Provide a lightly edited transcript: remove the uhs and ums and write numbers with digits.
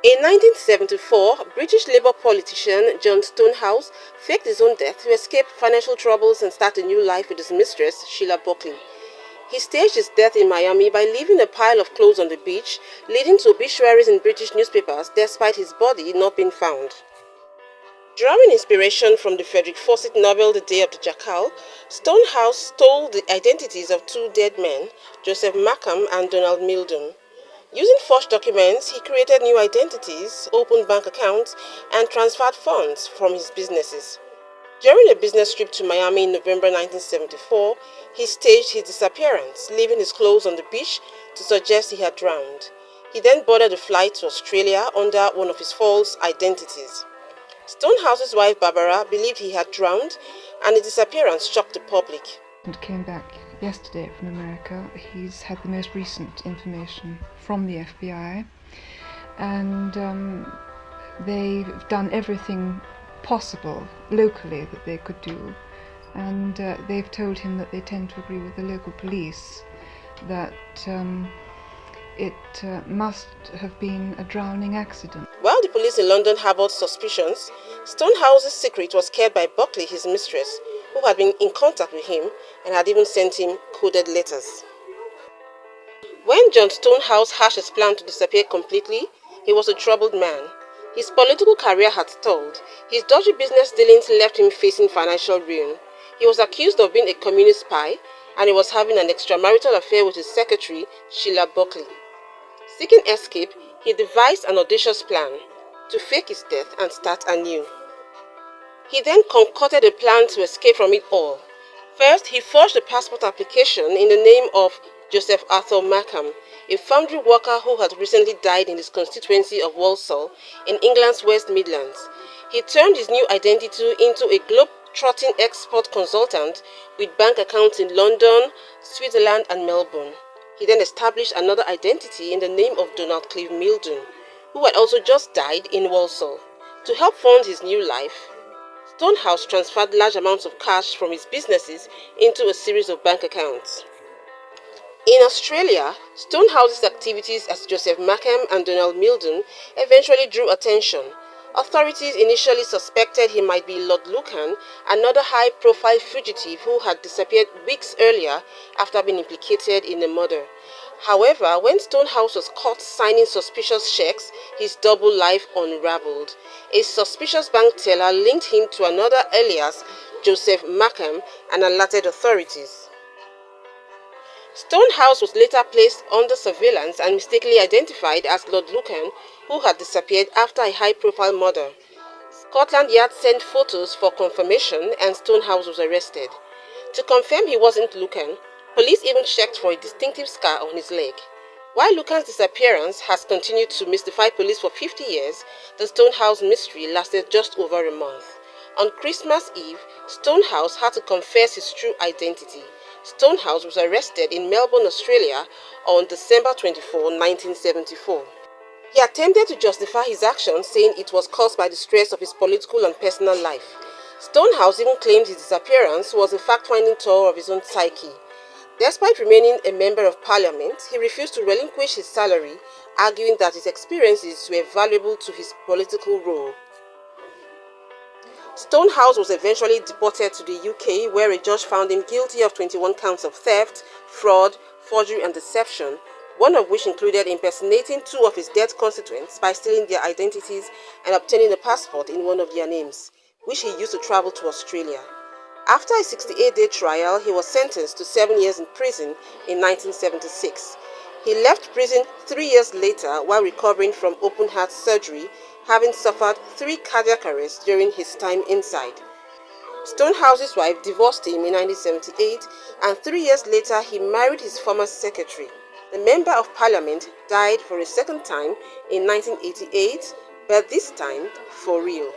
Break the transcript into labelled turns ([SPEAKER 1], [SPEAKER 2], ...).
[SPEAKER 1] In 1974, British Labour politician John Stonehouse faked his own death to escape financial troubles and start a new life with his mistress, Sheila Buckley. He staged his death in Miami by leaving a pile of clothes on the beach, leading to obituaries in British newspapers despite his body not being found. Drawing inspiration from the Frederick Forsyth novel The Day of the Jackal, Stonehouse stole the identities of two dead men, Joseph Markham and Donald Mildoon. Using forged documents, he created new identities, opened bank accounts, and transferred funds from his businesses. During a business trip to Miami in November 1974, he staged his disappearance, leaving his clothes on the beach to suggest he had drowned. He then boarded a flight to Australia under one of his false identities. Stonehouse's wife Barbara believed he had drowned, and his disappearance shocked the public.
[SPEAKER 2] And came back yesterday from America. He's had the most recent information from the FBI, and they've done everything possible locally that they could do, and they've told him that they tend to agree with the local police that it must have been a drowning accident.
[SPEAKER 1] While the police in London harbored suspicions, Stonehouse's secret was kept by Buckley, his mistress, who had been in contact with him and had even sent him coded letters. When John Stonehouse hatched his plan to disappear completely, he was a troubled man. His political career had stalled. His dodgy business dealings left him facing financial ruin. He was accused of being a communist spy, and he was having an extramarital affair with his secretary, Sheila Buckley. Seeking escape, he devised an audacious plan to fake his death and start anew. He then concocted a plan to escape from it all. First, he forged a passport application in the name of Joseph Arthur Markham, a foundry worker who had recently died in his constituency of Walsall in England's West Midlands. He turned his new identity into a globe-trotting export consultant with bank accounts in London, Switzerland, and Melbourne. He then established another identity in the name of Donald Mildoon, who had also just died in Walsall. To help fund his new life, Stonehouse transferred large amounts of cash from his businesses into a series of bank accounts. In Australia, Stonehouse's activities as Joseph Markham and Donald Mildoon eventually drew attention. Authorities initially suspected he might be Lord Lucan, another high-profile fugitive who had disappeared weeks earlier after being implicated in the murder. However, when Stonehouse was caught signing suspicious checks, his double life unraveled. A suspicious bank teller linked him to another alias, Joseph Markham, and alerted authorities. Stonehouse was later placed under surveillance and mistakenly identified as Lord Lucan, who had disappeared after a high-profile murder. Scotland Yard sent photos for confirmation, and Stonehouse was arrested. To confirm he wasn't Lucan, police even checked for a distinctive scar on his leg. While Lucan's disappearance has continued to mystify police for 50 years, the Stonehouse mystery lasted just over a month. On Christmas Eve, Stonehouse had to confess his true identity. Stonehouse was arrested in Melbourne, Australia on December 24, 1974. He attempted to justify his actions, saying it was caused by the stress of his political and personal life. Stonehouse even claimed his disappearance was a fact-finding tour of his own psyche. Despite remaining a member of parliament, he refused to relinquish his salary, arguing that his experiences were valuable to his political role. Stonehouse was eventually deported to the UK, where a judge found him guilty of 21 counts of theft, fraud, forgery and deception, one of which included impersonating two of his dead constituents by stealing their identities and obtaining a passport in one of their names, which he used to travel to Australia. After a 68-day trial, he was sentenced to 7 years in prison in 1976. He left prison 3 years later while recovering from open-heart surgery, having suffered 3 cardiac arrests during his time inside. Stonehouse's wife divorced him in 1978, and 3 years later he married his former secretary. The Member of Parliament died for a second time in 1988, but this time for real.